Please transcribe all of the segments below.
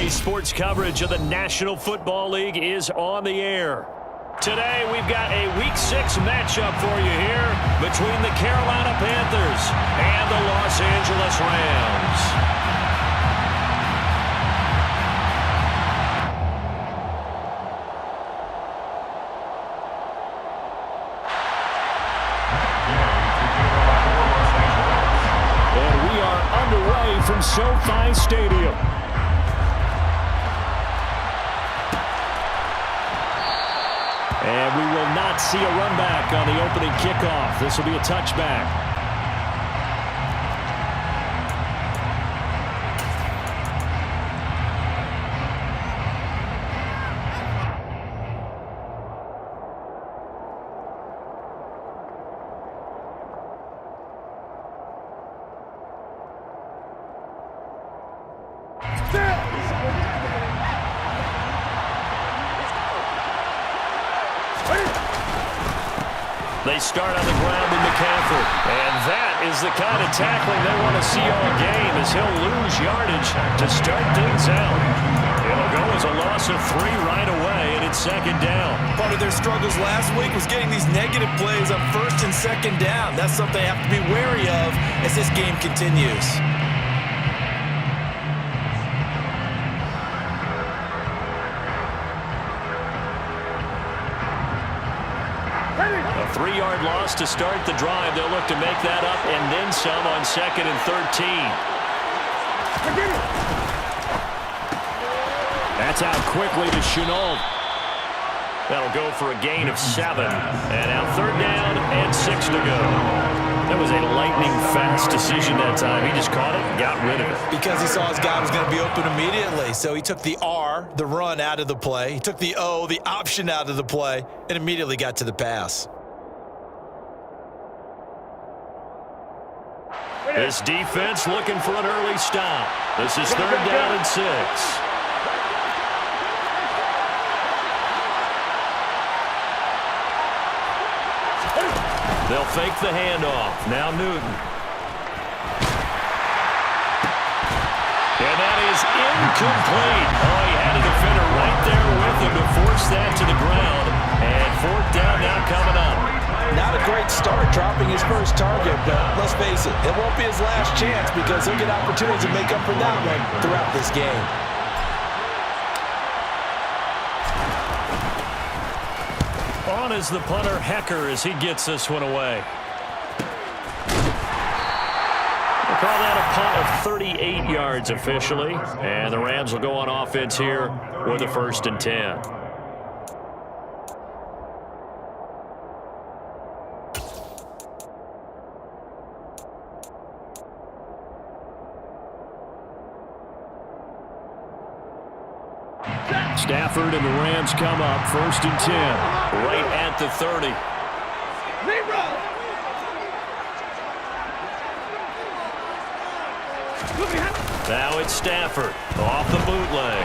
Today's sports coverage of the National Football League is on the air. Today, we've got a Week 6 matchup for you here between the Carolina Panthers and the Los Angeles Rams. From SoFi Stadium. And we will not see a run back on the opening kickoff. This will be a touchback. They start on the ground in McCaffrey. And that is the kind of tackling they want to see all game, as he'll lose yardage to start things out. It'll go as a loss of 3 right away, and it's second down. Part of their struggles last week was getting these negative plays on first and second down. That's something they have to be wary of as this game continues. A 3-yard loss to start the drive. They'll look to make that up and then some on 2nd and 13. That's out quickly to Chenault. That'll go for a gain of 7. And now 3rd down and 6 to go. That was a lightning-fast decision that time. He just caught it and got rid of it. Because he saw his guy was going to be open immediately. So he took the R, the run, out of the play. He took the O, the option, out of the play, and immediately got to the pass. This defense looking for an early stop. This is 3rd down and 6. They'll fake the handoff. Now Newton. And that is incomplete. Oh, he had a defender right there with him to force that to the ground. And 4th down now coming up. Not a great start dropping his first target, but let's face it, it won't be his last chance because he'll get opportunities to make up for that one throughout this game. On is the punter, Hecker, as he gets this one away. We'll call that a punt of 38 yards officially. And the Rams will go on offense here with a 1st and 10. Stafford and the Rams come up 1st and 10, right at the 30. Now it's Stafford off the bootleg,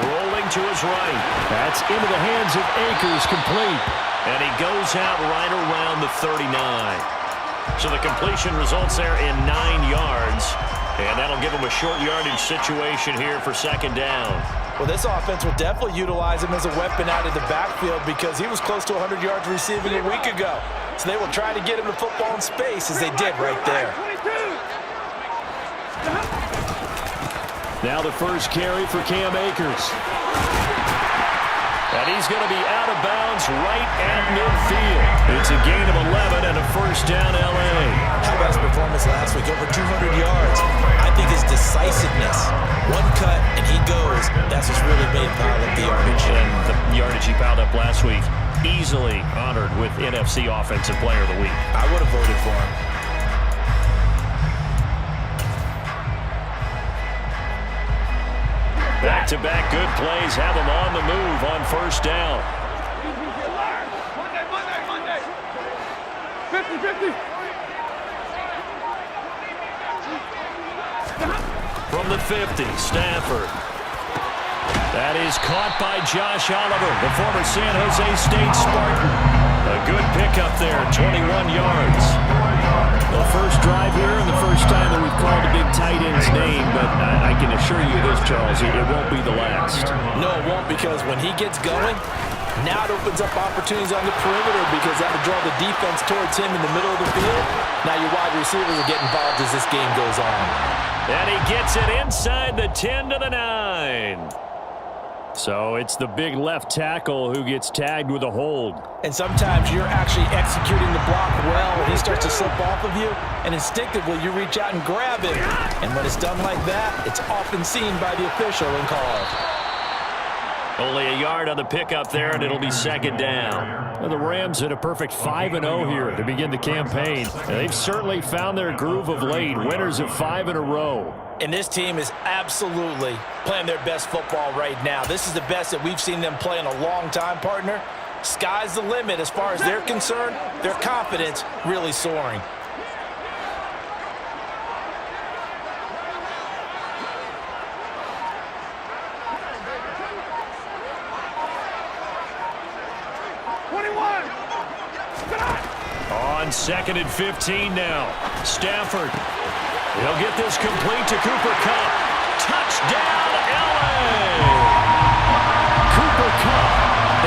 rolling to his right. That's into the hands of Akers, complete, and he goes out right around the 39. So the completion results there in 9 yards, and that'll give him a short yardage situation here for 2nd down. Well, this offense will definitely utilize him as a weapon out of the backfield because he was close to 100 yards receiving a week ago. So they will try to get him the football in space as they did right there. Now the first carry for Cam Akers. And he's going to be out of bounds right at midfield. It's a gain of 11 and a 1st down L.A. His best performance last week, over 200 yards. I think his decisiveness, one cut and he goes, that's what's really made him pile up the yardage. And the yardage he piled up last week, easily honored with NFC Offensive Player of the Week. I would have voted for him. Back-to-back good plays have him on the move on 1st down. Monday. 50-50. From the 50, Stafford. That is caught by Josh Oliver, the former San Jose State Spartan. A good pickup there, 21 yards. The first drive here and the first time that we've called a big tight end's name, but I can assure assure you this, Charles, it won't be the last. No, it won't, because when he gets going, now it opens up opportunities on the perimeter because that'll draw the defense towards him in the middle of the field. Now your wide receivers will get involved as this game goes on. And he gets it inside the 10 to the 9. So it's the big left tackle who gets tagged with a hold. And sometimes you're actually executing the block well when he starts to slip off of you, and instinctively you reach out and grab him. And when it's done like that, it's often seen by the official and called. Only a yard on the pickup there, and it'll be second down. Well, the Rams had a perfect 5-0 here to begin the campaign. And they've certainly found their groove of late, winners of 5 in a row. And this team is absolutely playing their best football right now. This is the best that we've seen them play in a long time, partner. Sky's the limit as far as they're concerned. Their confidence really soaring. On 2nd and 15 now. Stafford. He'll get this complete to Cooper Kupp. Touchdown, LA! Cooper Kupp,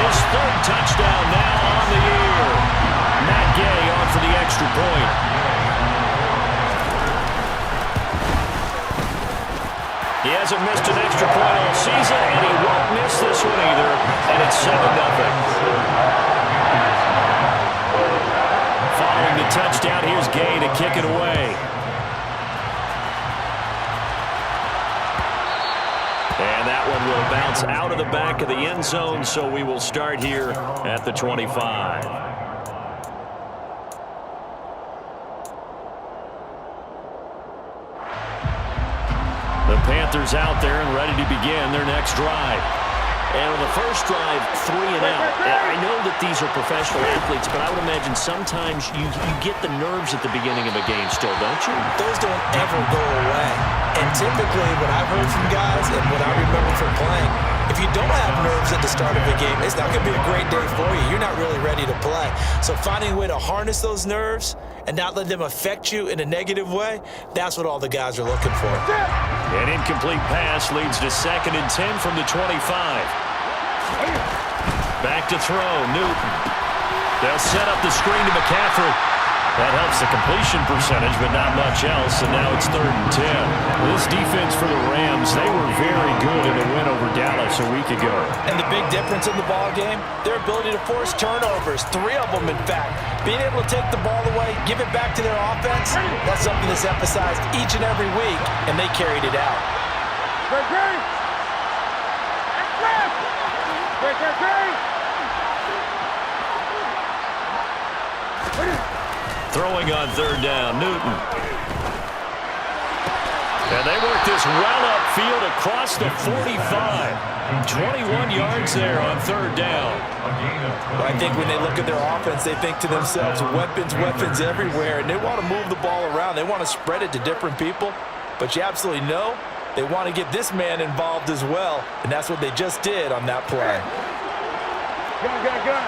his 3rd touchdown now on the year. Matt Gay on for the extra point. He hasn't missed an extra point all season, and he won't miss this one either. And it's 7-0. Following the touchdown, here's Gay to kick it away. And that one will bounce out of the back of the end zone, so we will start here at the 25. The Panthers out there and ready to begin their next drive. And on the first drive, 3 and out. I know that these are professional athletes, but I would imagine sometimes you get the nerves at the beginning of a game still, don't you? Those don't ever go away. And typically what I've heard from guys and what I remember from playing, if you don't have nerves at the start of a game, it's not going to be a great day for you. You're not really ready to play. So finding a way to harness those nerves and not let them affect you in a negative way, that's what all the guys are looking for. An incomplete pass leads to 2nd and 10 from the 25. Back to throw, Newton. They'll set up the screen to McCaffrey. That helps the completion percentage, but not much else, and now it's 3rd and 10. Well, this defense for the Rams, they were very good in the win over Dallas a week ago. And the big difference in the ball game, their ability to force turnovers, 3 of them, in fact. Being able to take the ball away, give it back to their offense, that's something that's emphasized each and every week, and they carried it out. Throwing on 3rd down, Newton. And they work this well upfield across the 45. 21 yards there on 3rd down. But I think when they look at their offense, they think to themselves, weapons, weapons everywhere, and they want to move the ball around. They want to spread it to different people. But you absolutely know they want to get this man involved as well, and that's what they just did on that play. Gun.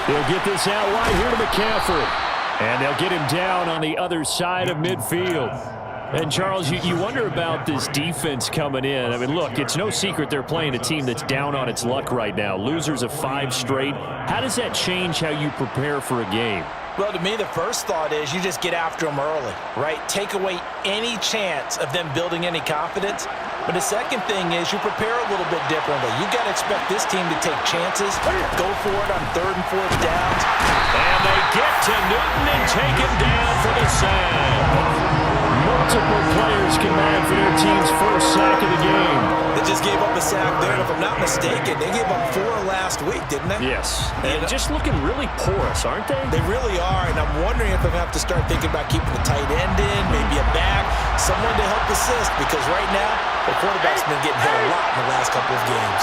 They'll get this out wide here to McCaffrey. And they'll get him down on the other side of midfield. And, Charles, you wonder about this defense coming in. I mean, look, it's no secret they're playing a team that's down on its luck right now. Losers of 5 straight. How does that change how you prepare for a game? Well, to me, the first thought is you just get after them early, right? Take away any chance of them building any confidence. But the second thing is you prepare a little bit differently. You got to expect this team to take chances, go for it on 3rd and 4th downs. And they get to Newton and take him down for the sack. Multiple players combined for their team's first sack of the game. They just gave up a sack there, and if I'm not mistaken, they gave up 4 last week, didn't they? Yes. And just looking really porous, aren't they? They really are, and I'm wondering if I'm going to have to start thinking about keeping the tight end in, maybe a back, someone to help assist, because right now, the quarterback's been getting hit a lot in the last couple of games.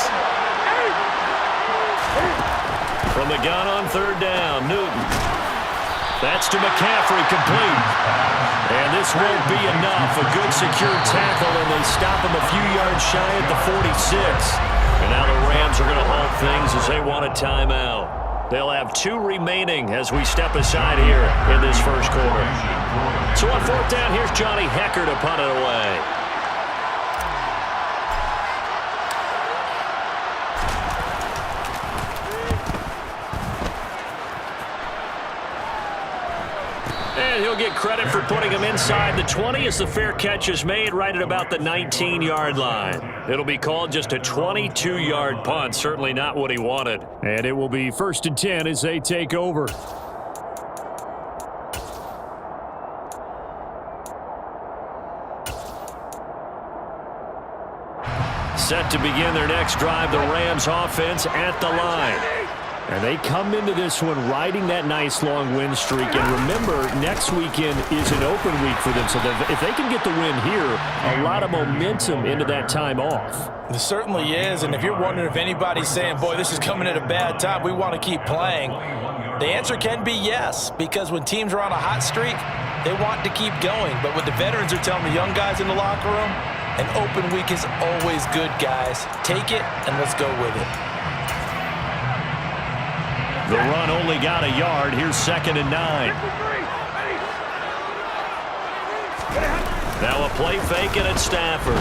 From the gun on 3rd down, Newton. That's to McCaffrey, complete. And this won't be enough. A good secure tackle, and they stop him a few yards shy at the 46. And now the Rams are going to halt things as they want a timeout. They'll have 2 remaining as we step aside here in this first quarter. So on 4th down, here's Johnny Hecker to punt it away. And he'll get credit for putting him inside the 20 as the fair catch is made right at about the 19-yard line. It'll be called just a 22-yard punt. Certainly not what he wanted. And it will be 1st and 10 as they take over. Set to begin their next drive, the Rams offense at the line. And they come into this one riding that nice long win streak. And remember, next weekend is an open week for them. So if they can get the win here, a lot of momentum into that time off. It certainly is. And if you're wondering if anybody's saying, boy, this is coming at a bad time, we want to keep playing, the answer can be yes. Because when teams are on a hot streak, they want to keep going. But what the veterans are telling the young guys in the locker room, an open week is always good, guys. Take it and let's go with it. The run only got a yard. Here's 2nd and 9. Now a play fake and it's Stafford.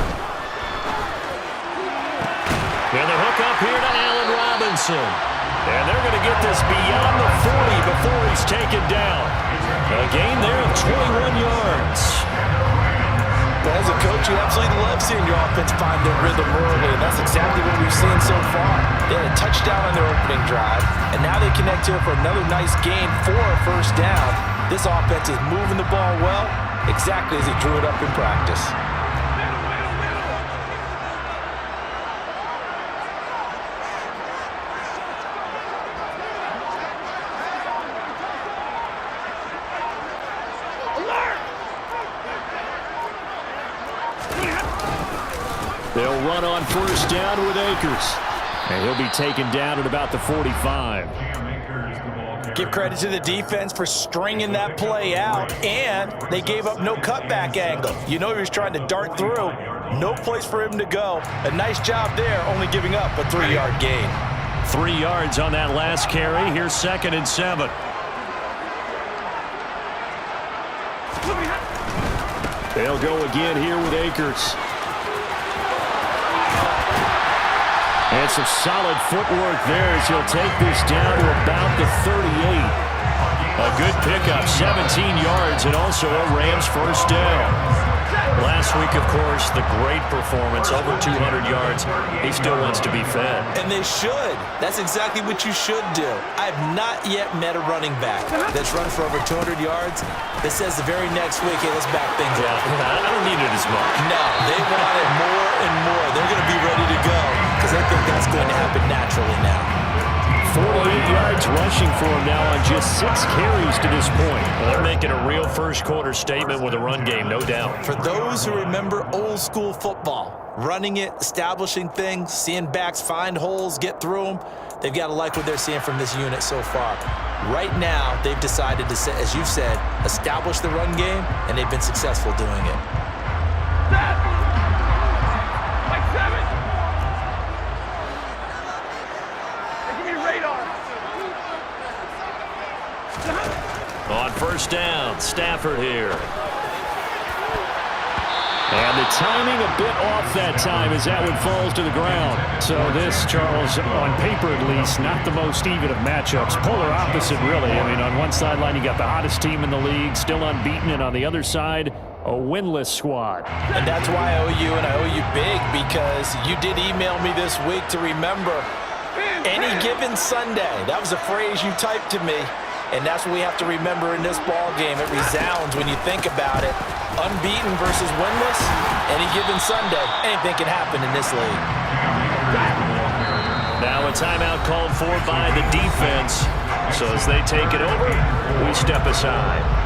And the hook up here to Allen Robinson. And they're going to get this beyond the 40 before he's taken down. A gain there of 21 yards. As a coach, you absolutely love seeing your offense find their rhythm early, and that's exactly what we've seen so far. They had a touchdown on their opening drive, and now they connect here for another nice gain for a 1st down. This offense is moving the ball well, exactly as he drew it up in practice. They'll run on 1st down with Akers. And he'll be taken down at about the 45. Give credit to the defense for stringing that play out, and they gave up no cutback angle. You know he was trying to dart through. No place for him to go. A nice job there, only giving up a 3-yard gain. 3 yards on that last carry. Here's 2nd and 7. They'll go again here with Akers. And some solid footwork there as he'll take this down to about the 38. A good pickup, 17 yards, and also a Rams 1st down. Last week, of course, the great performance, over 200 yards. He still wants to be fed. And they should. That's exactly what you should do. I've not yet met a running back that's run for over 200 yards that says the very next week, hey, let's back things up. I don't need it as much. No, they want it more and more. They're going to be ready to go because they think that's going to happen naturally now. 48 yards rushing for him now on just 6 carries to this point. Well, they're making a real first quarter statement with a run game, no doubt. For those who remember old school football, running it, establishing things, seeing backs find holes, get through them, they've got to like what they're seeing from this unit so far. Right now, they've decided to, as you've said, establish the run game, and they've been successful doing it. On 1st down, Stafford here. And the timing a bit off that time as that one falls to the ground. So this, Charles, on paper at least, not the most even of matchups. Polar opposite, really. I mean, on one sideline, you got the hottest team in the league, still unbeaten, and on the other side, a winless squad. And that's why I owe you, and I owe you big, because you did email me this week to remember any given Sunday. That was a phrase you typed to me. And that's what we have to remember in this ball game. It resounds when you think about it. Unbeaten versus winless, any given Sunday, anything can happen in this league. Now a timeout called for by the defense. So as they take it over, we step aside.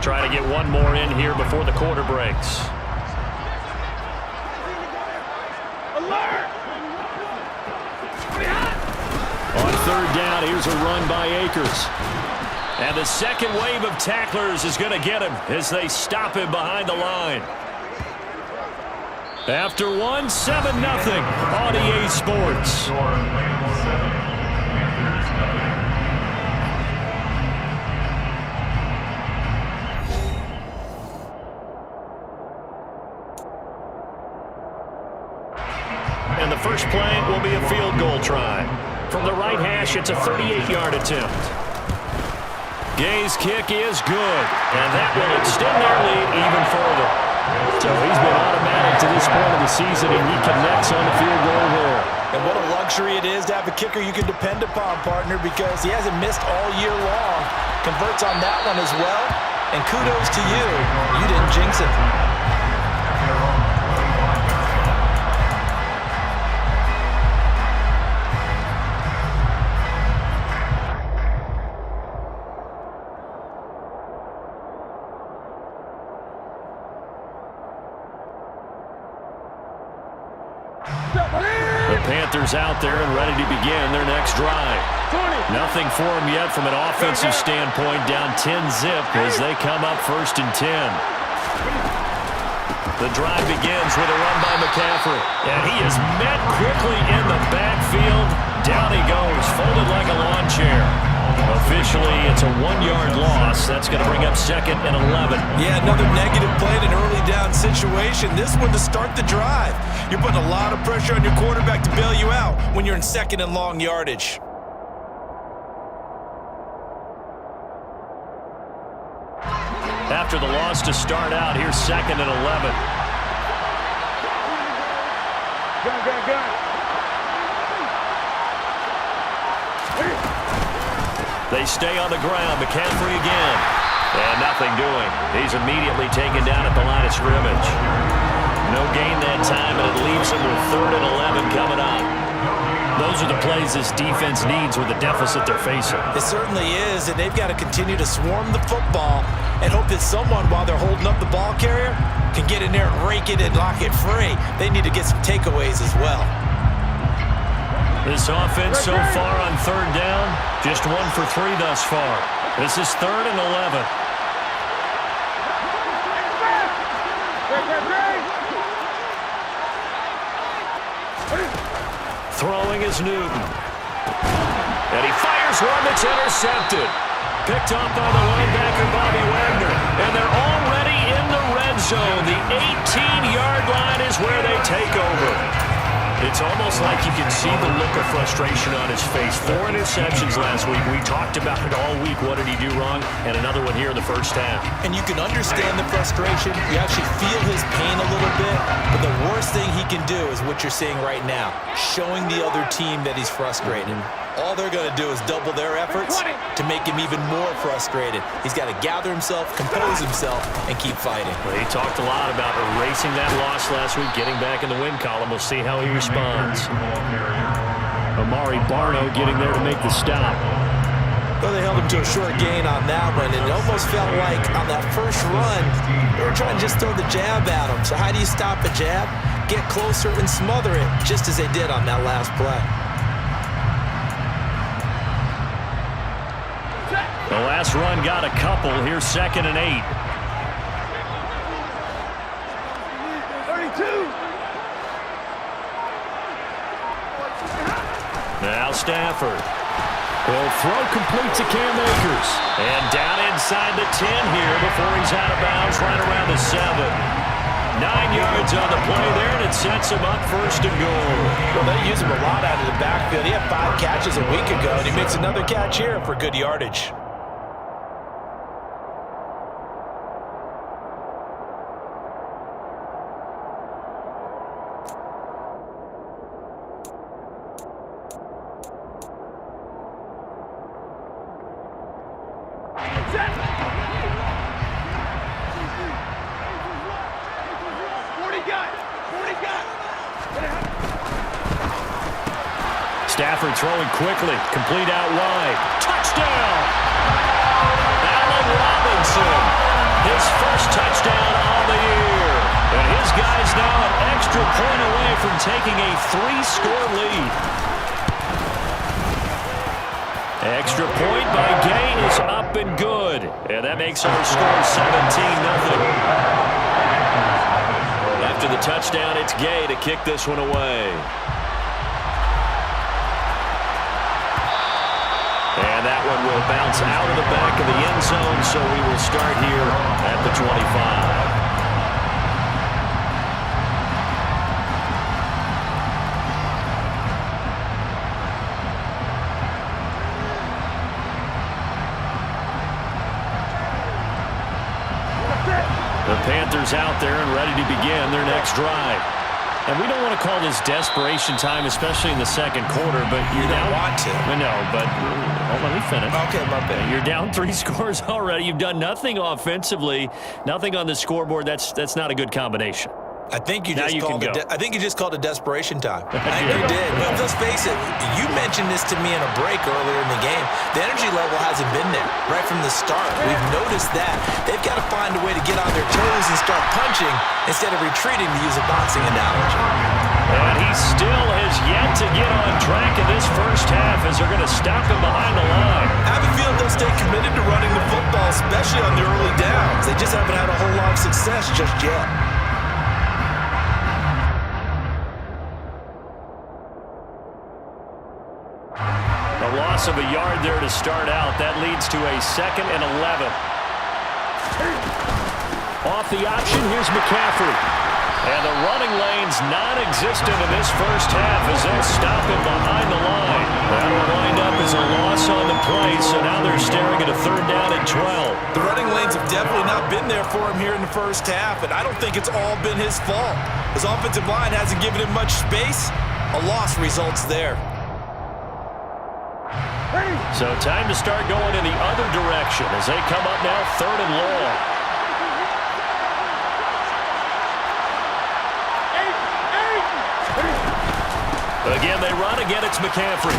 Try to get one more in here before the quarter breaks. Alert! On third down, here's a run by Akers. And the second wave of tacklers is going to get him as they stop him behind the line. After one, 7-0 on EA Sports. And the first play will be a field goal try. From the right hash, it's a 38-yard attempt. Gay's kick is good, and that will extend their lead even further. So he's been automatic to this point of the season, and he connects on the field goal there. And what a luxury it is to have a kicker you can depend upon, partner, because he hasn't missed all year long. Converts on that one as well, and kudos to you. You didn't jinx it. The Panthers out there and ready to begin their next drive. Nothing for them yet from an offensive standpoint, down 10-zip as they come up 1st and 10. The drive begins with a run by McCaffrey, and he is met quickly in the backfield. Down he goes, folded like a lawn chair. Officially, it's a 1-yard loss. That's going to bring up 2nd and 11. Yeah, another negative play in an early down situation. This one to start the drive. You're putting a lot of pressure on your quarterback to bail you out when you're in 2nd and long yardage. After the loss to start out, here's 2nd and 11. Gun. They stay on the ground. McCaffrey again. And nothing doing. He's immediately taken down at the line of scrimmage. No gain that time, and it leaves him with 3rd and 11 coming up. Those are the plays this defense needs with the deficit they're facing. It certainly is, and they've got to continue to swarm the football and hope that someone, while they're holding up the ball carrier, can get in there and rake it and lock it free. They need to get some takeaways as well. This offense so far on 3rd down, just 1 for 3 thus far. This is 3rd and 11. Throwing is Newton. And he fires one that's intercepted. Picked up by the linebacker, Bobby Wagner. And they're already in the red zone. The 18-yard line is where they take over. It's almost like you can see the look of frustration on his face. 4 interceptions last week. We talked about it all week. What did he do wrong? And another one here in the first half. And you can understand the frustration. You actually feel his pain a little bit. But the worst thing he can do is what you're seeing right now, showing the other team that he's frustrated. All they're going to do is double their efforts to make him even more frustrated. He's got to gather himself, compose himself, and keep fighting. Well, he talked a lot about erasing that loss last week, getting back in the win column. We'll see how he responds. Amari Barno getting there to make the stop. Well, they held him to a short gain on that one, and it almost felt like on that first run, they were trying to just throw the jab at him. So how do you stop a jab? Get closer and smother it, just as they did on that last play. The last run got a couple. Here's 2nd and 8. 32. Now Stafford. He'll throw complete to Cam Akers. And down inside the 10 here before he's out of bounds right around the 7. 9 yards on the play there, and it sets him up 1st and goal. Well, they use him a lot out of the backfield. He had 5 catches a week ago, and he makes another catch here for good yardage. Stafford throwing quickly, complete out wide. Touchdown! Allen Robinson. extra point away from taking a 3-score lead. Extra point by Gay is up and good. And that makes our score 17-0. After the touchdown, it's Gay to kick this one away. And that one will bounce out of the back of the end zone, so we will start here at the 25. The Panthers out there and ready to begin their next drive. And we don't want to call this desperation time, especially in the second quarter, but you don't want to. I know, but let me finish. Okay, my bad. You're down 3 scores already. You've done nothing offensively, nothing on the scoreboard. That's not a good combination. I think you just called it desperation time. I think you did. But let's face it, you mentioned this to me in a break earlier in the game. The energy level hasn't been there right from the start. We've noticed that. They've got to find a way to get on their toes and start punching instead of retreating, to use a boxing analogy. And he still has yet to get on track in this first half as they're going to stop him behind the line. I have a feeling they'll stay committed to running the football, especially on the early downs. They just haven't had a whole lot of success just yet. A loss of a yard there to start out. That leads to a 2nd and 11. Off the option, here's McCaffrey. And the running lane's non-existent in this first half as they'll stop him behind the line. That'll wind up as a loss on the play, so now they're staring at a 3rd down and 12. The running lanes have definitely not been there for him here in the first half, and I don't think it's all been his fault. His offensive line hasn't given him much space. A loss results there. So time to start going in the other direction as they come up now 3rd and long. Again, they run. Again, it's McCaffrey.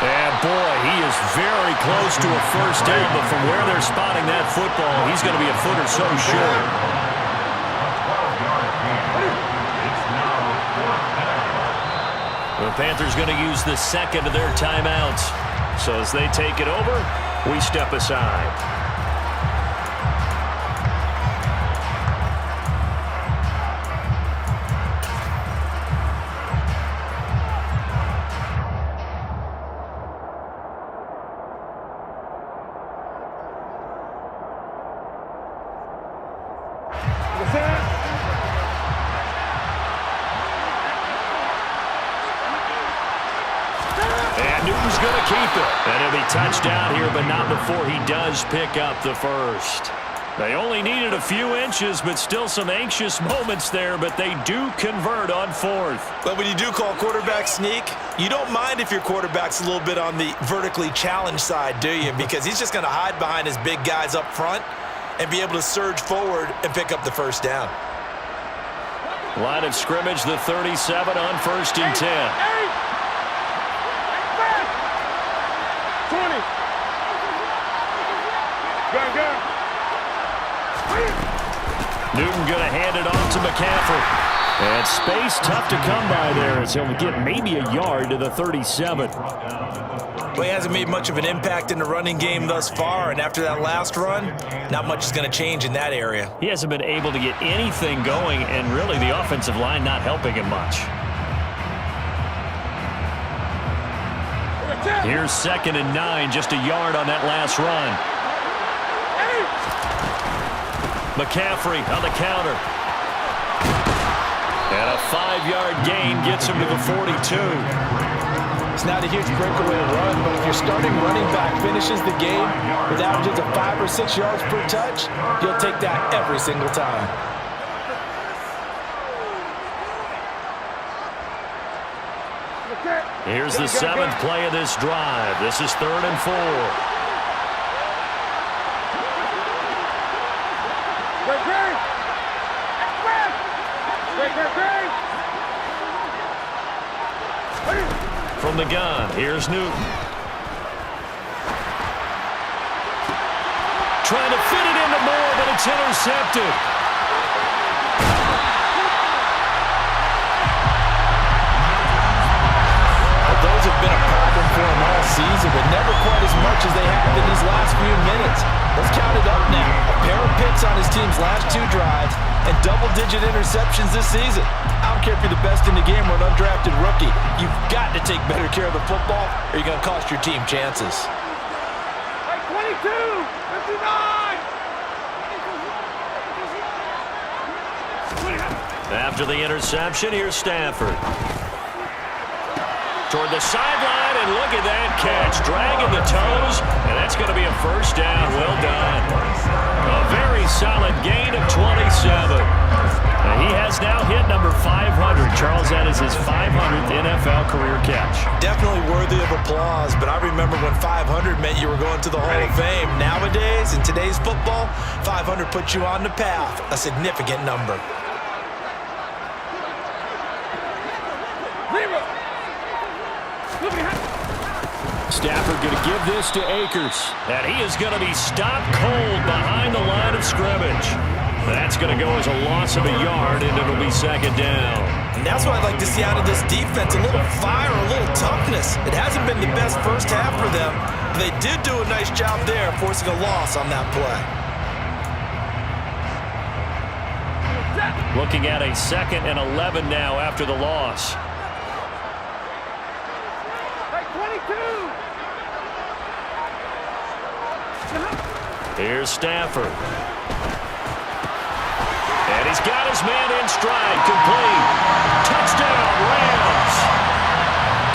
And boy, he is very close to a first down, but from where they're spotting that football, he's going to be a foot or so short. The Panthers going to use the 2nd of their timeouts. So as they take it over, we step aside. And Newton's going to keep it. And he'll be touchdown here, but not before he does pick up the first. They only needed a few inches, but still some anxious moments there, but they do convert on 4th. But when you do call quarterback sneak, you don't mind if your quarterback's a little bit on the vertically challenged side, do you? Because he's just going to hide behind his big guys up front and be able to surge forward and pick up the first down. Line of scrimmage, the 37 on 1st and 10. 20. Go. Newton going to hand it off to McCaffrey. And space tough to come by there as he'll get maybe a yard to the 37. Well, he hasn't made much of an impact in the running game thus far, and after that last run, not much is going to change in that area. He hasn't been able to get anything going, and really the offensive line not helping him much. Here's 2nd and 9, just a yard on that last run. McCaffrey on the counter. And a 5-yard gain gets him to the 42. It's not a huge breakaway run, but if your starting running back finishes the game with averages of 5 or 6 yards per touch, you'll take that every single time. Here's the 7th play of this drive. This is 3rd and 4. From the gun, here's Newton. Trying to fit it into Moore, but it's intercepted. those have been a problem for him all season, but never quite as much as they have in these last few minutes. Let's count it up now. A pair of picks on his team's last 2 drives and double-digit interceptions this season. I don't care if you're the best in the game or an undrafted rookie. You've got to take better care of the football or you're going to cost your team chances. Hey, 22, 59. After the interception, here's Stafford. Toward the sideline, and look at that catch. Dragging the toes, and that's going to be a first down. Well done. A very solid gain of 27. And he has now hit number 500. Charles, that is his 500th NFL career catch. Definitely worthy of applause, but I remember when 500 meant you were going to the Hall of Fame. Nowadays, in today's football, 500 puts you on the path, a significant number. Stafford going to give this to Akers. And he is going to be stopped cold behind the line of scrimmage. That's going to go as a loss of a yard, and it'll be second down. And that's what I'd like to see out of this defense, a little fire, a little toughness. It hasn't been the best first half for them, but they did do a nice job there, forcing a loss on that play. Looking at a 2nd and 11 now after the loss. Hey, 22. Here's Stafford. And he's got his man in stride, complete. Touchdown, Rams.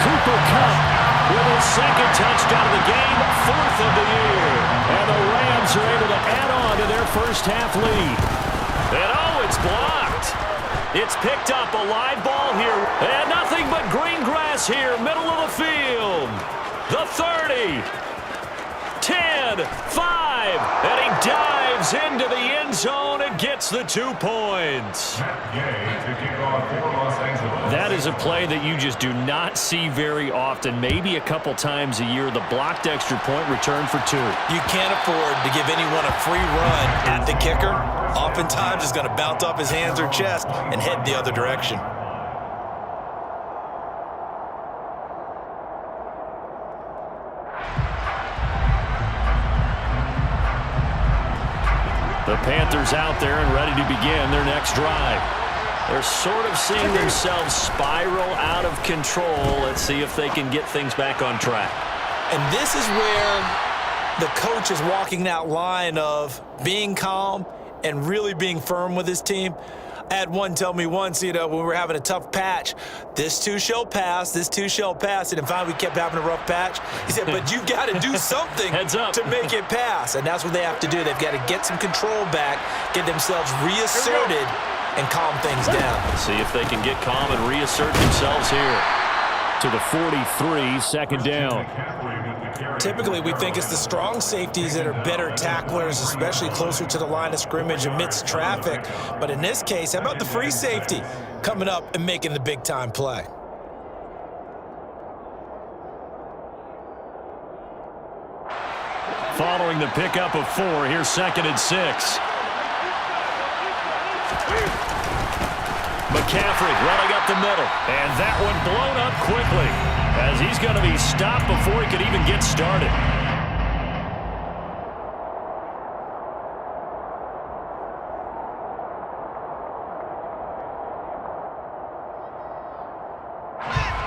Cooper Kupp with his 2nd touchdown of the game, 4th of the year. And the Rams are able to add on to their first half lead. And oh, it's blocked. It's picked up, a live ball here. And nothing but green grass here, middle of the field. The 30. 10, 5, and he dives into the end zone and gets the 2 points. That is a play that you just do not see very often, maybe a couple times a year. The blocked extra point return for 2. You can't afford to give anyone a free run at the kicker. Oftentimes, he's going to bounce off his hands or chest and head the other direction. The Panthers out there and ready to begin their next drive. They're sort of seeing themselves spiral out of control. Let's see if they can get things back on track. And this is where the coach is walking that line of being calm and really being firm with his team. I had one tell me once, when we were having a tough patch, this too shall pass, this too shall pass. And finally we kept having a rough patch. He said, but you got to do something to make it pass. And that's what they have to do. They've got to get some control back, get themselves reasserted, and calm things down. See if they can get calm and reassert themselves here. To the 43, second down. Typically, we think it's the strong safeties that are better tacklers, especially closer to the line of scrimmage amidst traffic. But in this case, how about the free safety coming up and making the big-time play? Following the pickup of 4, here's 2nd and 6. McCaffrey running up the middle, and that one blown up quickly as he's going to be stopped before he could even get started.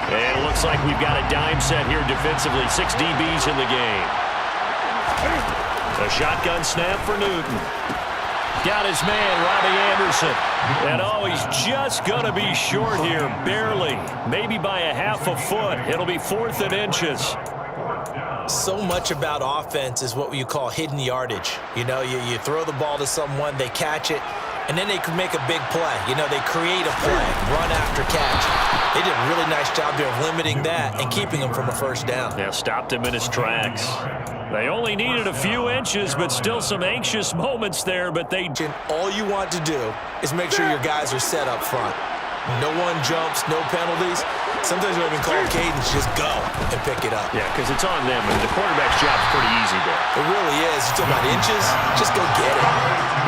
And it looks like we've got a dime set here defensively. 6 DBs in the game. A shotgun snap for Newton. Got his man, Robbie Anderson. And oh, he's just going to be short here, barely. Maybe by a half a foot. It'll be 4th and inches. So much about offense is what you call hidden yardage. You throw the ball to someone, they catch it, and then they can make a big play. They create a play, run after catch. They did a really nice job there of limiting that and keeping him from a first down. Yeah, stopped him in his tracks. They only needed a few inches, but still some anxious moments there, but they... All you want to do is make sure your guys are set up front. No one jumps, no penalties. Sometimes we even call cadence, just go and pick it up. Yeah, because it's on them, and the quarterback's job's pretty easy there. It really is. You're talking about inches, just go get it.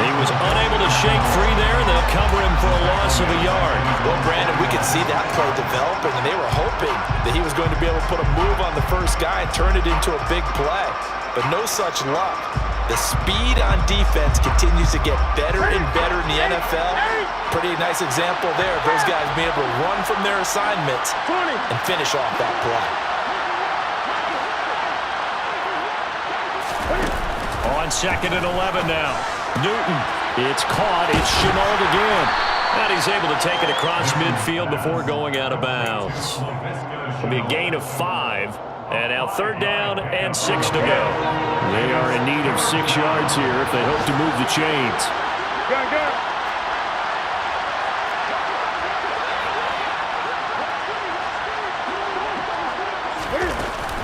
He was unable to shake free there, and they'll cover him for a loss of a yard. Well, Brandon, we could see that play developing, and they were hoping that he was going to be able to put a move on the first guy and turn it into a big play. But no such luck. The speed on defense continues to get better and better in the NFL. Pretty nice example there of those guys being able to run from their assignments and finish off that play. On 2nd and 11 now. Newton. It's caught. It's Chenault again. And he's able to take it across midfield before going out of bounds. It'll be a gain of 5. And now 3rd down and 6 to go. They are in need of 6 yards here if they hope to move the chains. Go.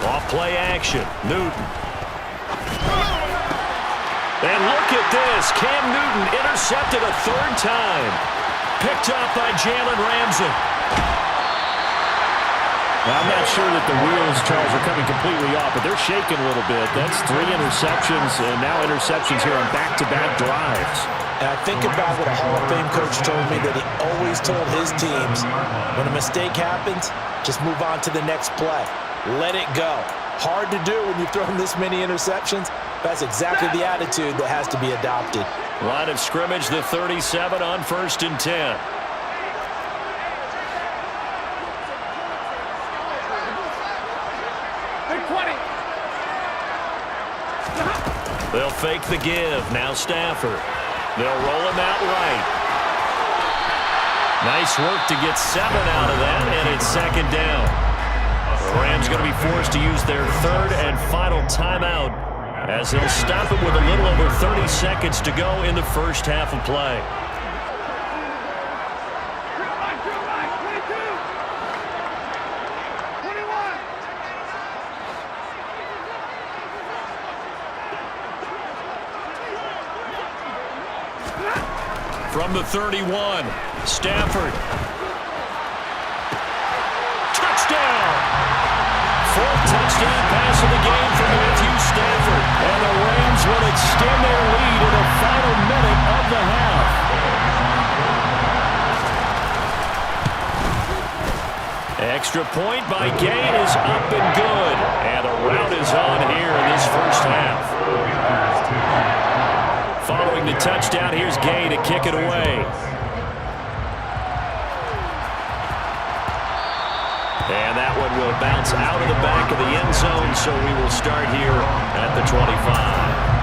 Off play action. Newton. And look at this. Cam Newton intercepted a 3rd time. Picked up by Jalen Ramsey. Now, I'm not sure that the wheels, Charles, are coming completely off, but they're shaking a little bit. That's 3 interceptions, and now interceptions here on back-to-back drives. And I think about what a Hall of Fame coach told me that he always told his teams, when a mistake happens, just move on to the next play. Let it go. Hard to do when you've thrown this many interceptions. That's exactly the attitude that has to be adopted. Line of scrimmage, the 37 on 1st and 10. They'll fake the give. Now Stafford. They'll roll him out right. Nice work to get 7 out of that, and it's 2nd down. The Rams going to be forced to use their 3rd and final timeout as they'll stop it with a little over 30 seconds to go in the first half of play. From the 31, Stafford. Touchdown! 4th touchdown pass of the game for Matthew Stafford. And the Rams will extend their lead in the final minute of the half. Extra point by Gay is up and good. And the route is on here in this first half. Following the touchdown, here's Gay to kick it away. And that one will bounce out of the back of the end zone, so we will start here at the 25.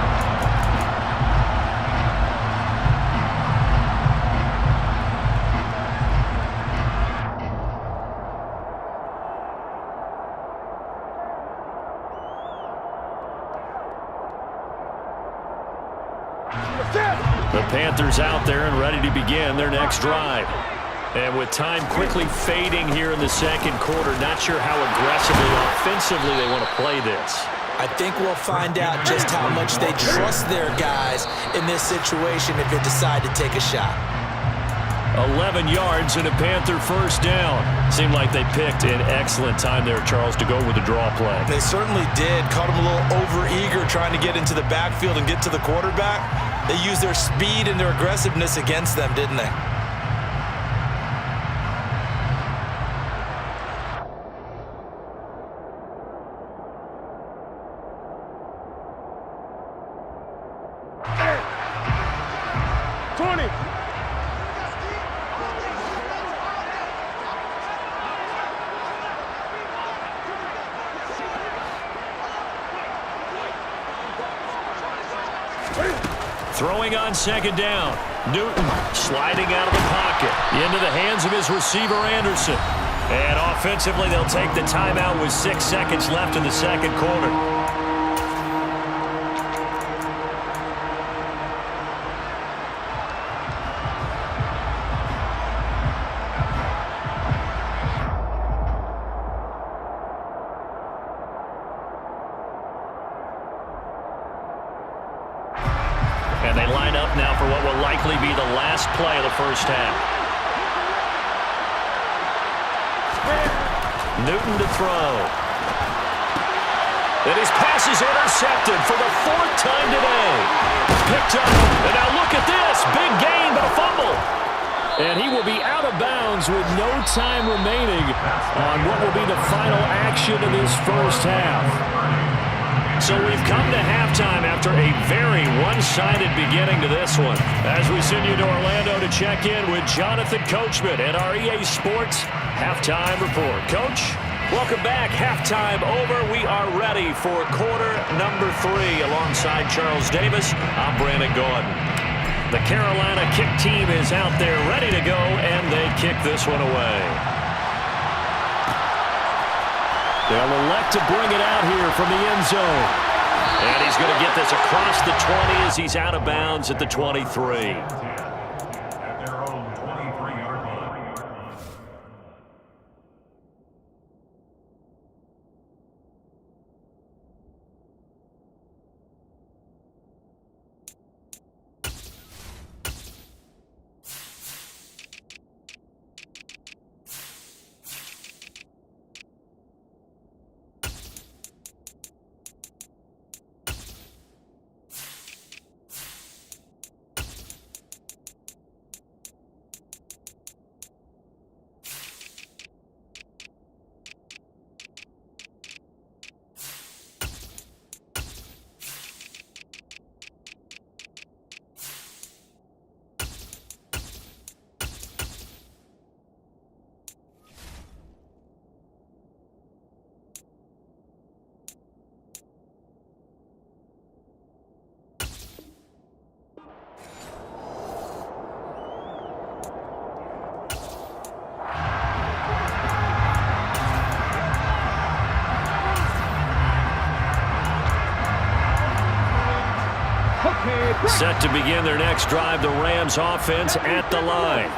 The Panthers out there and ready to begin their next drive. And with time quickly fading here in the 2nd quarter, not sure how aggressively, offensively they want to play this. I think we'll find out just how much they trust their guys in this situation if they decide to take a shot. 11 yards and a Panther 1st down. Seemed like they picked an excellent time there, Charles, to go with the draw play. They certainly did. Caught them a little over-eager trying to get into the backfield and get to the quarterback. They used their speed and their aggressiveness against them, didn't they? Throwing on 2nd down. Newton sliding out of the pocket into the hands of his receiver, Anderson. And offensively, they'll take the timeout with 6 seconds left in the 2nd quarter. And they line up now for what will likely be the last play of the first half. Newton to throw. And his pass is intercepted for the 4th time today. Picked up. And now look at this. Big gain, but a fumble. And he will be out of bounds with no time remaining on what will be the final action of this first half. So we've come to halftime after a very one-sided beginning to this one. As we send you to Orlando to check in with Jonathan Coachman at our EA Sports Halftime Report. Coach, welcome back. Halftime over. We are ready for quarter number 3 alongside Charles Davis. I'm Brandon Gordon. The Carolina kick team is out there ready to go, and they kick this one away. They'll elect to bring it out here from the end zone. And he's going to get this across the 20 as he's out of bounds at the 23. Set to begin their next drive, the Rams offense at the line.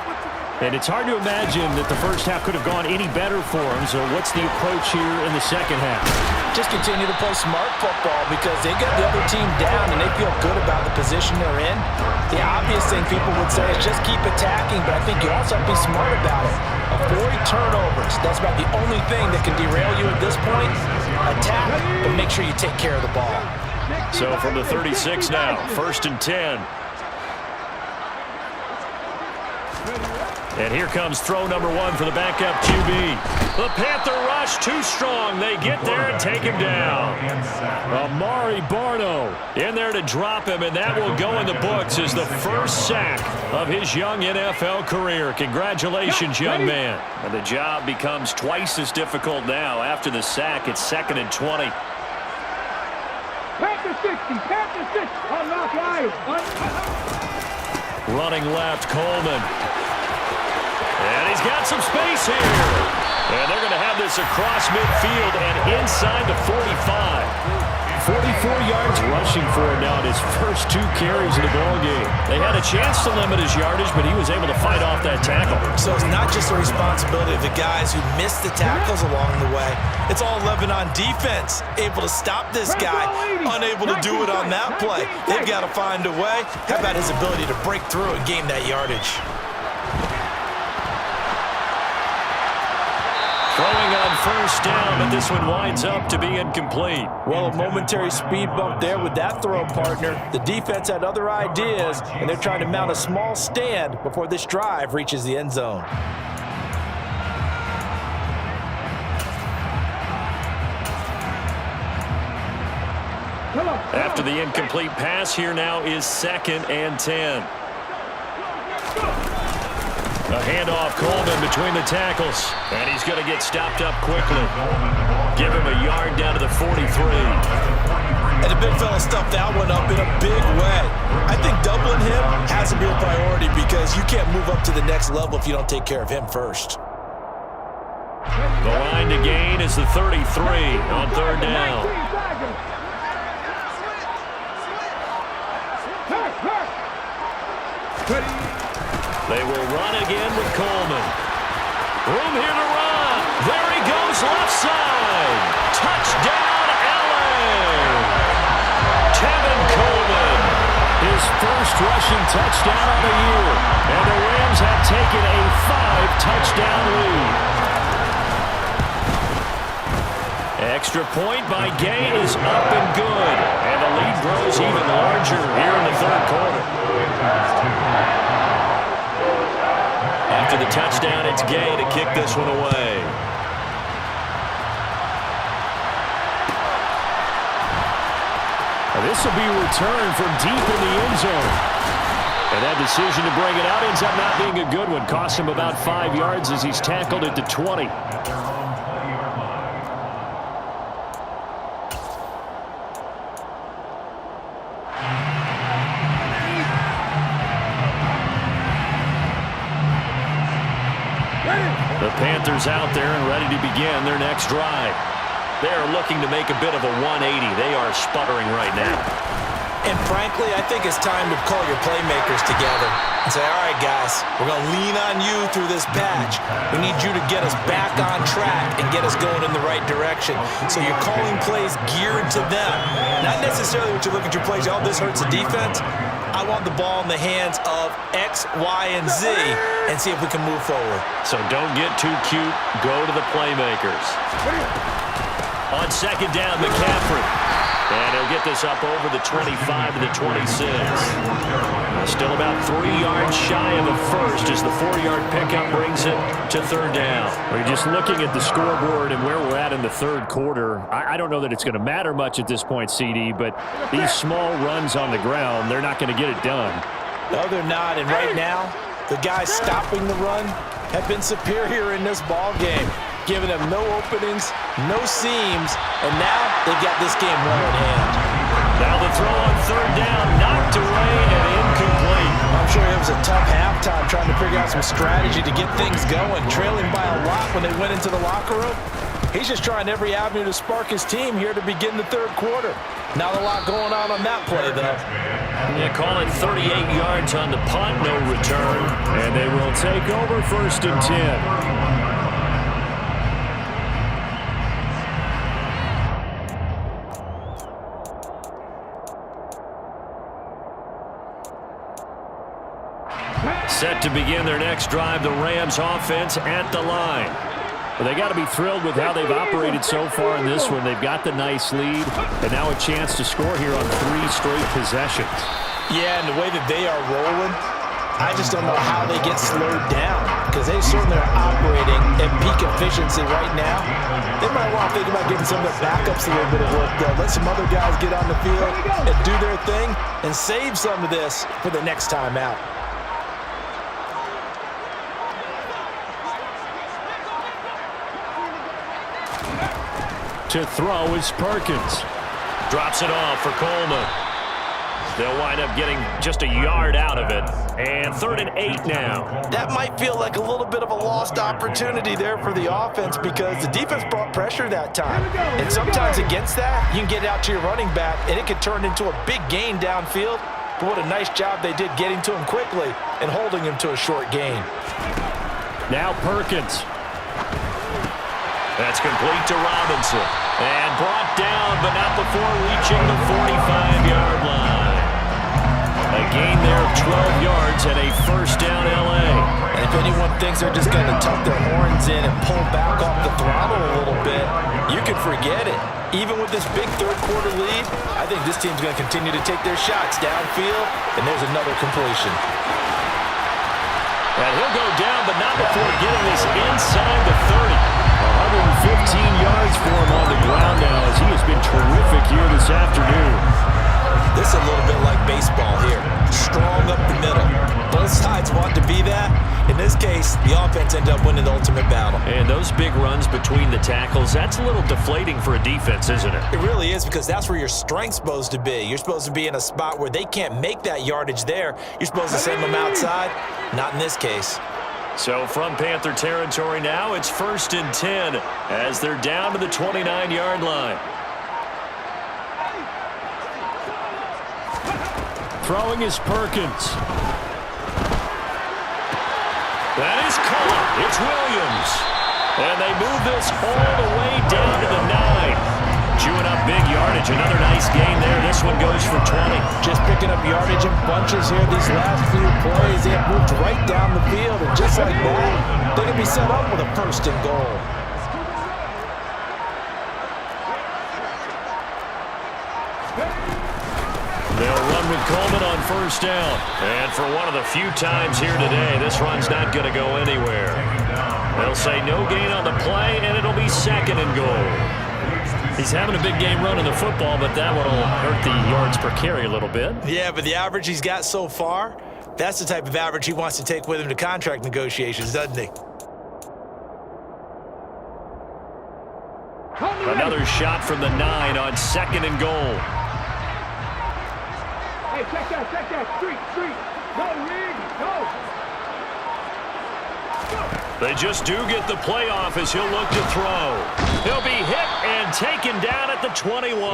And it's hard to imagine that the first half could have gone any better for them. So what's the approach here in the second half? Just continue to play smart football because they get the other team down and they feel good about the position they're in. The obvious thing people would say is just keep attacking, but I think you also have to be smart about it. Avoid turnovers. That's about the only thing that can derail you at this point. Attack, but make sure you take care of the ball. So from the 36 now, 1st and 10. And here comes throw number 1 for the backup QB. The Panther rush too strong. They get there and take him down. Amari Barno in there to drop him, and that will go in the books as the first sack of his young NFL career. Congratulations, young man. And the job becomes twice as difficult now. After the sack, it's 2nd and 20. Panther 60, Panther 60. Unlock line. Running left, Coleman. And he's got some space here. And they're going to have this across midfield and inside the 45. 44 yards rushing for him now in his first 2 carries of the ballgame. They had a chance to limit his yardage, but he was able to fight off that tackle. So it's not just the responsibility of the guys who missed the tackles along the way. It's all Lebanon defense, able to stop this guy, unable to do it on that play. They've got to find a way. How about his ability to break through and gain that yardage? Throwing on first down, but this one winds up to be incomplete. Well, a momentary speed bump there with that throw, partner. The defense had other ideas, and they're trying to mount a small stand before this drive reaches the end zone. After the incomplete pass, here now is 2nd and 10. A handoff, Coleman between the tackles. And he's going to get stopped up quickly. Give him a yard down to the 43. And the big fella stuffed that one up in a big way. I think doubling him has to be a priority because you can't move up to the next level if you don't take care of him first. The line to gain is the 33 on 3rd down. They will run again with Coleman. Room here to run. There he goes left side. Touchdown, LA. Tevin Coleman. His first rushing touchdown of the year. And the Rams have taken a 5-touchdown lead. Extra point by Gay is up and good. And the lead grows even larger here in the third quarter. After the touchdown, it's Gay to kick this one away. This will be returned from deep in the end zone. And that decision to bring it out ends up not being a good one. Cost him about 5 yards as he's tackled at the 20. The Panthers out there and ready to begin their next drive. They're looking to make a bit of a 180. They are sputtering right now. And frankly, I think it's time to call your playmakers together and say, all right, guys, we're going to lean on you through this patch. We need you to get us back on track and get us going in the right direction. So you're calling plays geared to them. Not necessarily what you look at your plays, oh, this hurts the defense. I want the ball in the hands of X, Y, and Z and see if we can move forward. So don't get too cute. Go to the playmakers. On second down, McCaffrey. And he'll get this up over the 25 to the 26. Still about 3 yards shy of the first as the 4-yard pickup brings it to third down. We're just looking at the scoreboard and where we're at in the third quarter. I don't know that it's going to matter much at this point, CD, but these small runs on the ground, they're not going to get it done. No, they're not. And right now, the guys stopping the run have been superior in this ball game, giving them no openings, no seams, and now they've got this game well in hand. Now the throw on third down, knocked away and incomplete. I'm sure it was a tough halftime trying to figure out some strategy to get things going, trailing by a lot when they went into the locker room. He's just trying every avenue to spark his team here to begin the third quarter. Not a lot going on that play, though. Yeah, call it 38 yards on the punt, no return. And they will take over first and 10. Set to begin their next drive, the Rams offense at the line. Well, they got to be thrilled with how they've operated so far in this one. They've got the nice lead, and now a chance to score here on 3 straight possessions. Yeah, and the way that they are rolling, I just don't know how they get slowed down because they certainly are operating at peak efficiency right now. They might want to think about giving some of their backups a little bit of work, though. Let some other guys get on the field and do their thing and save some of this for the next time out. To throw is Perkins. Drops it off for Coleman. They'll wind up getting just a yard out of it. And 3rd and 8 now. That might feel like a little bit of a lost opportunity there for the offense because the defense brought pressure that time. And sometimes against that, you can get out to your running back, and it could turn into a big gain downfield. But what a nice job they did getting to him quickly and holding him to a short gain. Now Perkins. That's complete to Robinson. And brought down, but not before reaching the 45-yard line. A gain there of 12 yards and a first down L.A. And if anyone thinks they're just going to tuck their horns in and pull back off the throttle a little bit, you can forget it. Even with this big third quarter lead, I think this team's going to continue to take their shots downfield, and there's another completion. And he'll go down, but not before getting this inside the 30. 115 yards for him on the ground now as he has been terrific here this afternoon. This is a little bit like baseball here. Strong up the middle. Both sides want to be that. In this case, the offense ended up winning the ultimate battle. And those big runs between the tackles, that's a little deflating for a defense, isn't it? It really is because that's where your strength's supposed to be. You're supposed to be in a spot where they can't make that yardage there. You're supposed to send them outside. Not in this case. So from Panther territory now, it's 1st and 10 as they're down to the 29-yard line. Throwing is Perkins. That is caught. It's Williams. And they move this all the way down to the 9. Chewing up big yardage. Another nice gain there. This one goes for 20. Just picking up yardage in bunches here these last few plays. They have moved right down the field. And just like that, they can be set up with a 1st and goal. with Coleman on first down. And for one of the few times here today, this run's not going to go anywhere. They'll say no gain on the play, and it'll be 2nd and goal. He's having a big game running the football, but that one will hurt the yards per carry a little bit. Yeah, but the average he's got so far, that's the type of average he wants to take with him to contract negotiations, doesn't he? Another shot from the 9 on 2nd and goal. Hey, check that. Street. Go, Reed, go. They just do get the playoff as he'll look to throw. He'll be hit and taken down at the 21.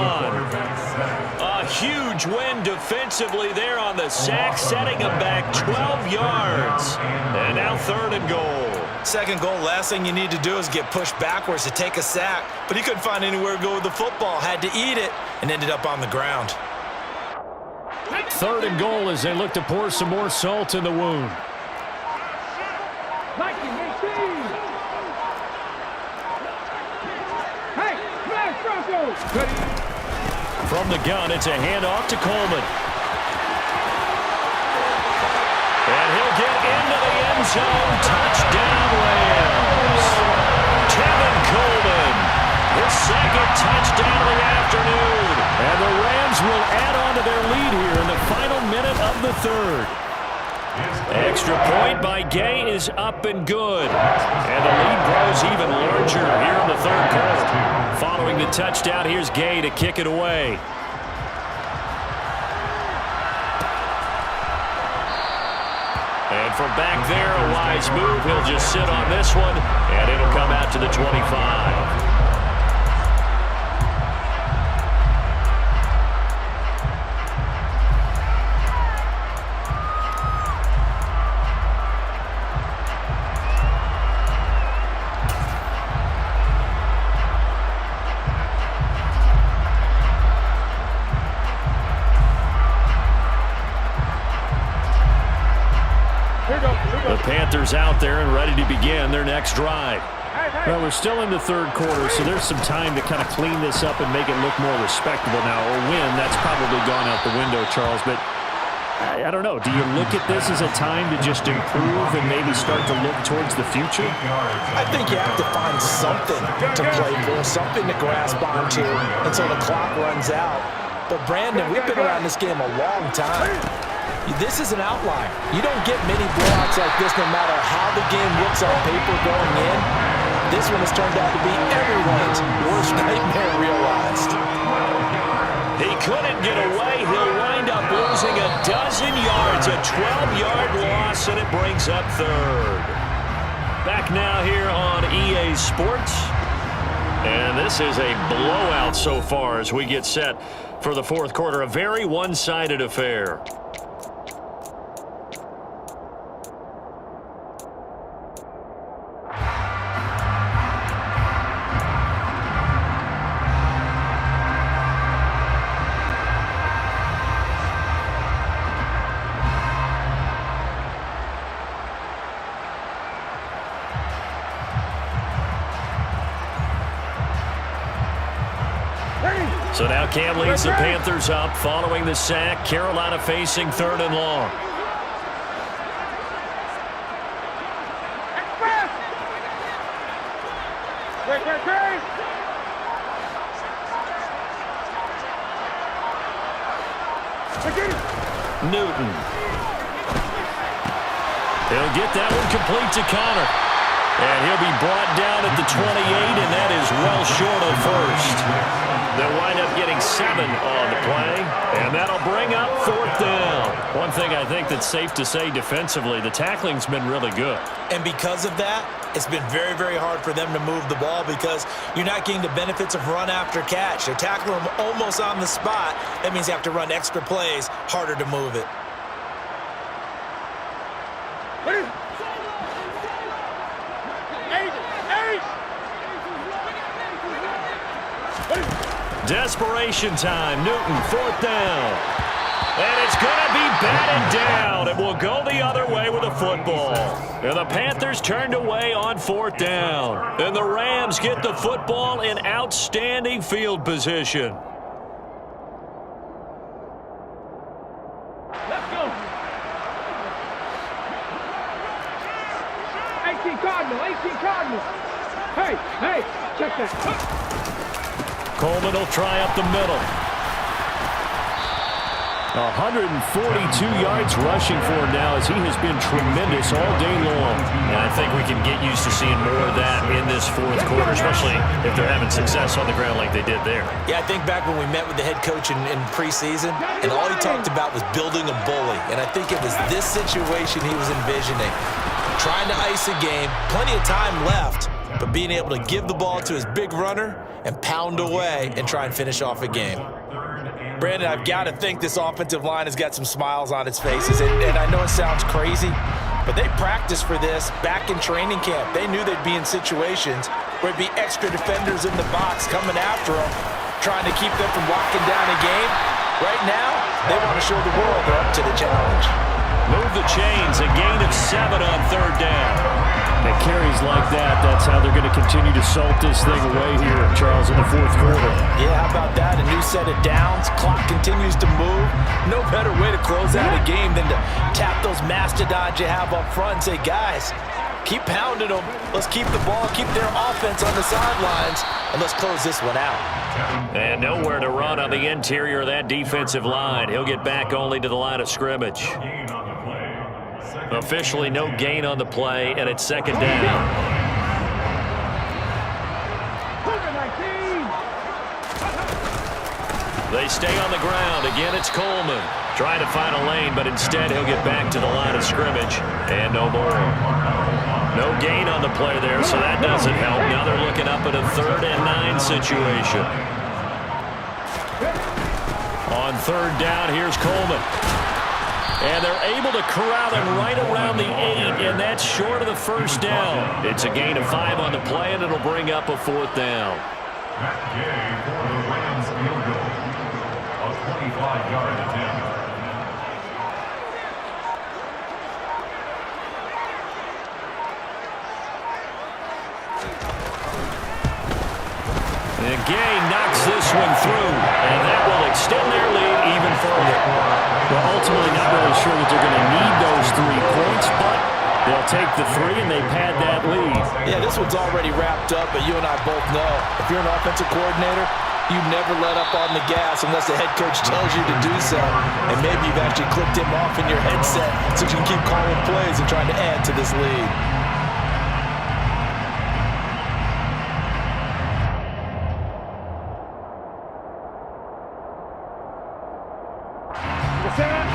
A huge win defensively there on the sack, setting him back 12 yards. And now 3rd and goal. 2nd goal, last thing you need to do is get pushed backwards to take a sack. But he couldn't find anywhere to go with the football, had to eat it, and ended up on the ground. 3rd and goal as they look to pour some more salt in the wound. Hey, smash Broncos! From the gun, it's a handoff to Coleman. And he'll get into the end zone. Touchdown, Rams. Kevin Coleman, his 2nd touchdown of the afternoon. And the Rams will add on to their lead here in the final minute of the 3rd. Extra point by Gay is up and good. And the lead grows even larger here in the 3rd quarter. Following the touchdown, here's Gay to kick it away. And from back there, a wise move. He'll just sit on this one, and it'll come out to the 25. The Panthers out there and ready to begin their next drive. Well, we're still in the 3rd quarter, so there's some time to kind of clean this up and make it look more respectable now. A win, that's probably gone out the window, Charles, but I don't know. Do you look at this as a time to just improve and maybe start to look towards the future? I think you have to find something to play for, something to grasp onto until the clock runs out. But, Brandon, we've been around this game a long time. This is an outlier. You don't get many blowouts like this no matter how the game looks on paper going in. This one has turned out to be everyone's worst nightmare realized. He couldn't get away. He'll wind up losing a dozen yards, a 12-yard loss, and it brings up 3rd. Back now here on EA Sports. And this is a blowout so far as we get set for the 4th quarter. A very one-sided affair. So now Cam leads the Panthers up following the sack. Carolina facing 3rd and long. Newton. He'll get that one complete to Connor. And he'll be brought down at the 28, and that is well short of 1st. They'll wind up getting 7 on the play, and that'll bring up 4th down. One thing I think that's safe to say defensively, the tackling's been really good. And because of that, it's been very, very hard for them to move the ball because you're not getting the benefits of run after catch. They're tackling them almost on the spot. That means you have to run extra plays, harder to move it. Desperation time. Newton, 4th down. And it's going to be batted down. It will go the other way with a football. And the Panthers turned away on 4th down. And the Rams get the football in outstanding field position. 18 Cardinal, 18 Cardinal. Hey, hey, check that. Coleman will try up the middle. 142 yards rushing for him now as he has been tremendous all day long. And I think we can get used to seeing more of that in this fourth quarter, especially if they're having success on the ground like they did there. Yeah, I think back when we met with the head coach in preseason, and all he talked about was building a bully. And I think it was this situation he was envisioning. Trying to ice a game, plenty of time left, but being able to give the ball to his big runner and pound away and try and finish off a game. Brandon, I've got to think this offensive line has got some smiles on its faces, and I know it sounds crazy, but they practiced for this back in training camp. They knew they'd be in situations where it'd be extra defenders in the box coming after them, trying to keep them from locking down a game. Right now, they want to show the world they're up to the challenge. Move the chains, a gain of 7 on third down. And carries like that, that's how they're going to continue to salt this thing away here, Charles, in the fourth quarter. Yeah, how about that? A new set of downs. Clock continues to move. No better way to close out a game than to tap those mastodons you have up front and say, guys, keep pounding them. Let's keep the ball, keep their offense on the sidelines, and let's close this one out. And nowhere to run on the interior of that defensive line. He'll get back only to the line of scrimmage. Officially no gain on the play, and it's second down. They stay on the ground. Again, it's Coleman. Trying to find a lane, but instead he'll get back to the line of scrimmage. And no more. No gain on the play there, so that doesn't help. Now they're looking up at a 3rd and 9 situation. On third down, here's Coleman. And they're able to corral him right around the 8, and that's short of the first down. It's a gain of 5 on the play, and it'll bring up a 4th down. Matt Gay for the Rams field goal. A 25-yard attempt. And Gay knocks this one through, and that will extend their lead even further. Well, ultimately not really sure that they're going to need those 3 points, but they'll take the 3 and they pad that lead. Yeah, this one's already wrapped up, but you and I both know if you're an offensive coordinator, you never let up on the gas unless the head coach tells you to do so. And maybe you've actually clicked him off in your headset so you can keep calling plays and trying to add to this lead.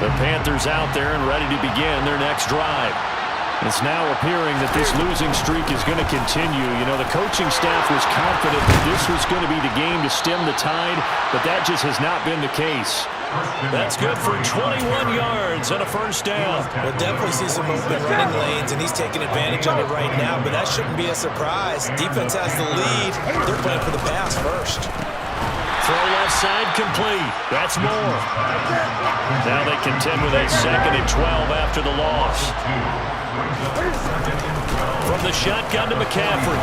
The Panthers out there and ready to begin their next drive. It's now appearing that this losing streak is going to continue. You know, the coaching staff was confident that this was going to be the game to stem the tide, but that just has not been the case. That's good for 21 yards and a first down. We'll definitely see some open running lanes, and he's taking advantage of it right now, but that shouldn't be a surprise. Defense has the lead. They're playing for the pass first. Throw left side complete. That's more. Now they contend with a 2nd and 12 after the loss. From the shotgun to McCaffrey.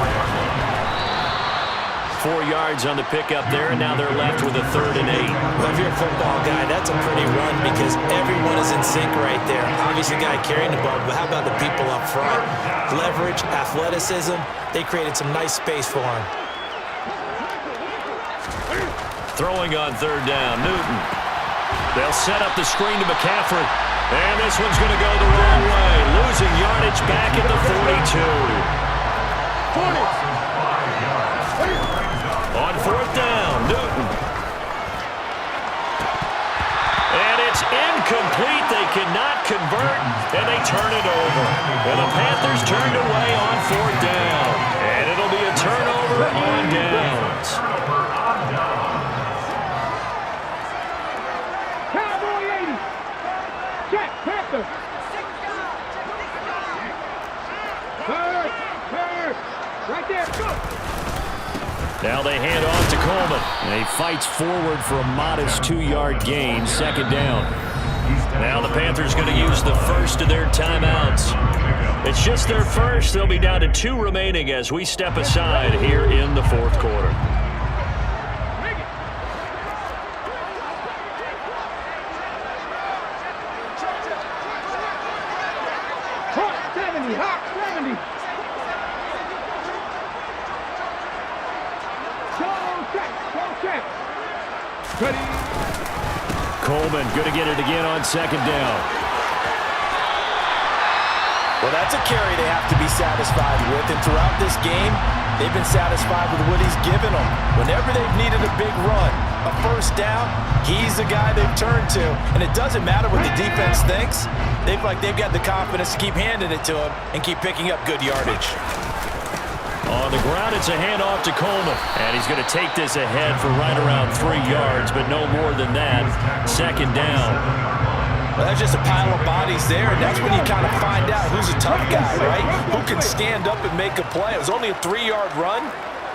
4 yards on the pickup there, and now they're left with a 3rd and 8. Well, if you're a football guy, that's a pretty run because everyone is in sync right there. Obviously, the guy carrying the ball, but how about the people up front? Leverage, athleticism, they created some nice space for him. Throwing on 3rd down, Newton. They'll set up the screen to McCaffrey. And this one's going to go the wrong way. Losing yardage back at the 42. On 4th down, Newton. And it's incomplete. They cannot convert, and they turn it over. And the Panthers turned away on 4th down. And it'll be a turnover on downs. Right there, go! Now they hand off to Coleman. And he fights forward for a modest 2-yard gain, 2nd down. Now the Panthers going to use the first of their timeouts. It's just their first. They'll be down to 2 remaining as we step aside here in the 4th quarter. Hawk 70, Hawk 70. Set. Ready. Coleman going to get it again on second down. Well, that's a carry they have to be satisfied with, and throughout this game, they've been satisfied with what he's given them. Whenever they've needed a big run, a first down, he's the guy they've turned to. And it doesn't matter what the defense thinks. They've got the confidence to keep handing it to him and keep picking up good yardage. On the ground, it's a handoff to Coleman. And he's going to take this ahead for right around 3 yards, but no more than that. Second down. Well, that's just a pile of bodies there, and that's when you kind of find out who's a tough guy, right? Who can stand up and make a play. It was only a 3-yard run,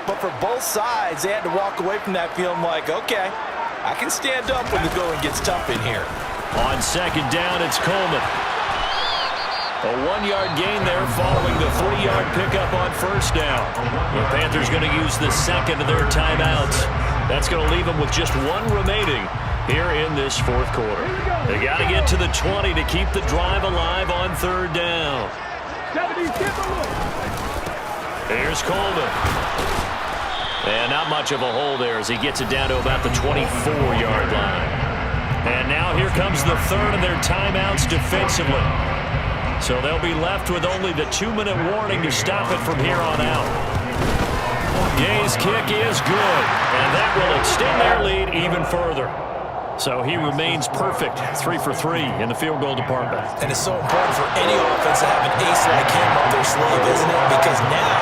but for both sides, they had to walk away from that feeling like, okay, I can stand up when the going gets tough in here. On second down, it's Coleman. A 1-yard gain there following the 3-yard pickup on first down. The Panthers going to use the second of their timeouts. That's going to leave them with just 1 remaining here in this fourth quarter. They got to get to the 20 to keep the drive alive on third down. 70, Here's Coleman. And not much of a hole there as he gets it down to about the 24-yard line. And now here comes the third of their timeouts defensively. So they'll be left with only the 2-minute warning to stop it from here on out. Gay's kick is good, and that will extend their lead even further. So he remains perfect, 3 for 3 in the field goal department. And it's so important for any offense to have an ace like him up their sleeve, isn't it? Because now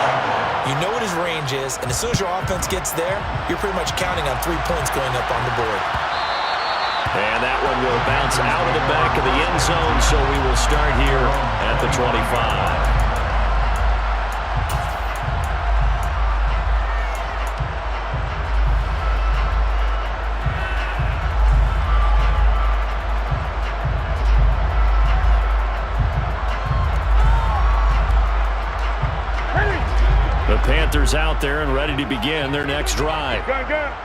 you know what his range is, and as soon as your offense gets there, you're pretty much counting on 3 points going up on the board. And that one will bounce out of the back of the end zone, so we will start here at the 25. The Panthers out there and ready to begin their next drive.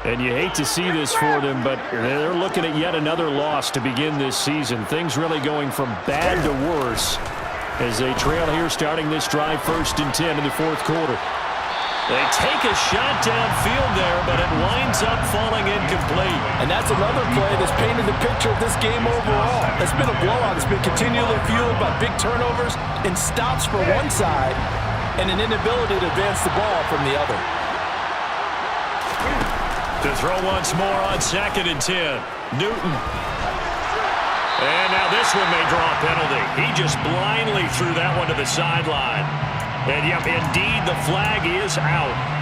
And you hate to see this for them, but they're looking at yet another loss to begin this season. Things really going from bad to worse as they trail here starting this drive 1st and 10 in the fourth quarter. They take a shot downfield there, but it winds up falling incomplete. And that's another play that's painted the picture of this game overall. It's been a blowout. It's been continually fueled by big turnovers and stops for one side and an inability to advance the ball from the other. To throw once more on 2nd and 10. Newton. And now this one may draw a penalty. He just blindly threw that one to the sideline. And yep, indeed, the flag is out.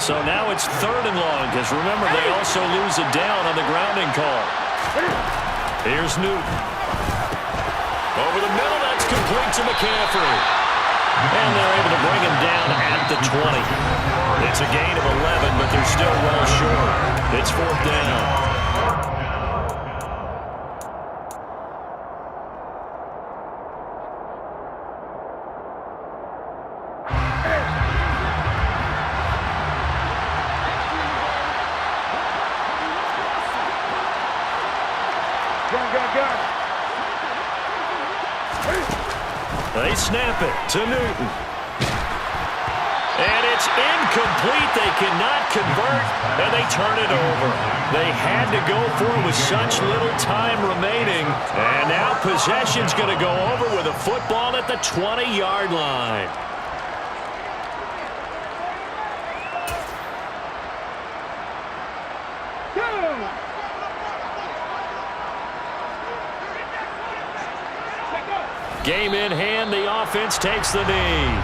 So now it's 3rd and long, because remember, they also lose a down on the grounding call. Here's Newton. Over the middle, that's complete to McCaffrey. And they're able to bring him down at the 20. It's a gain of 11, but they're still well short. It's 4th down. They snap it to Newton. And it's incomplete. They cannot convert, and they turn it over. They had to go for it with such little time remaining. And now possession's going to go over with a football at the 20-yard line. Game in hand, the offense takes the knee.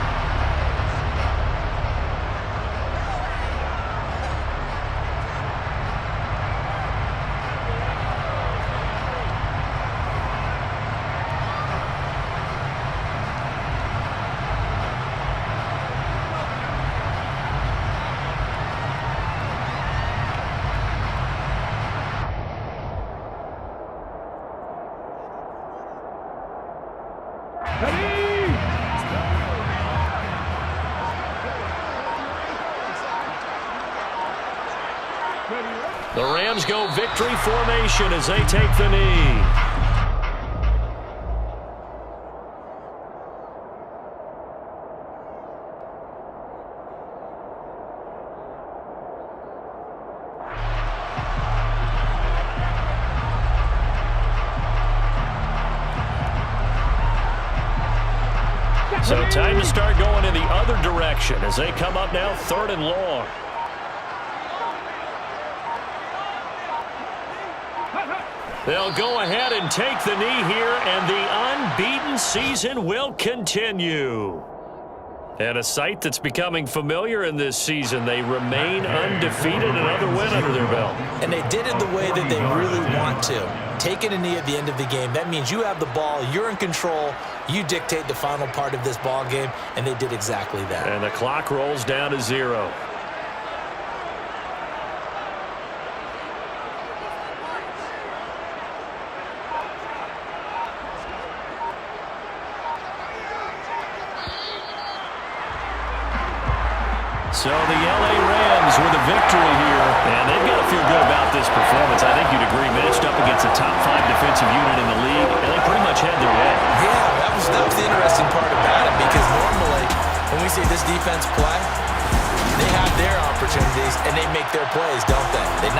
The Rams go victory formation as they take the knee. So time to start going in the other direction as they come up now 3rd and long. They'll go ahead and take the knee here, and the unbeaten season will continue. And a sight that's becoming familiar in this season. They remain undefeated, another win under their belt. And they did it the way that they really want to. Taking a knee at the end of the game, that means you have the ball, you're in control, you dictate the final part of this ball game, and they did exactly that. And the clock rolls down to 0. So the LA Rams with a victory here, and they've got to feel good about this performance. I think you'd agree, matched up against a top 5 defensive unit in the league, and they pretty much had their way. Yeah, that was the interesting part about it, because normally when we see this defense play, they have their opportunities and they make their plays, don't they? They knock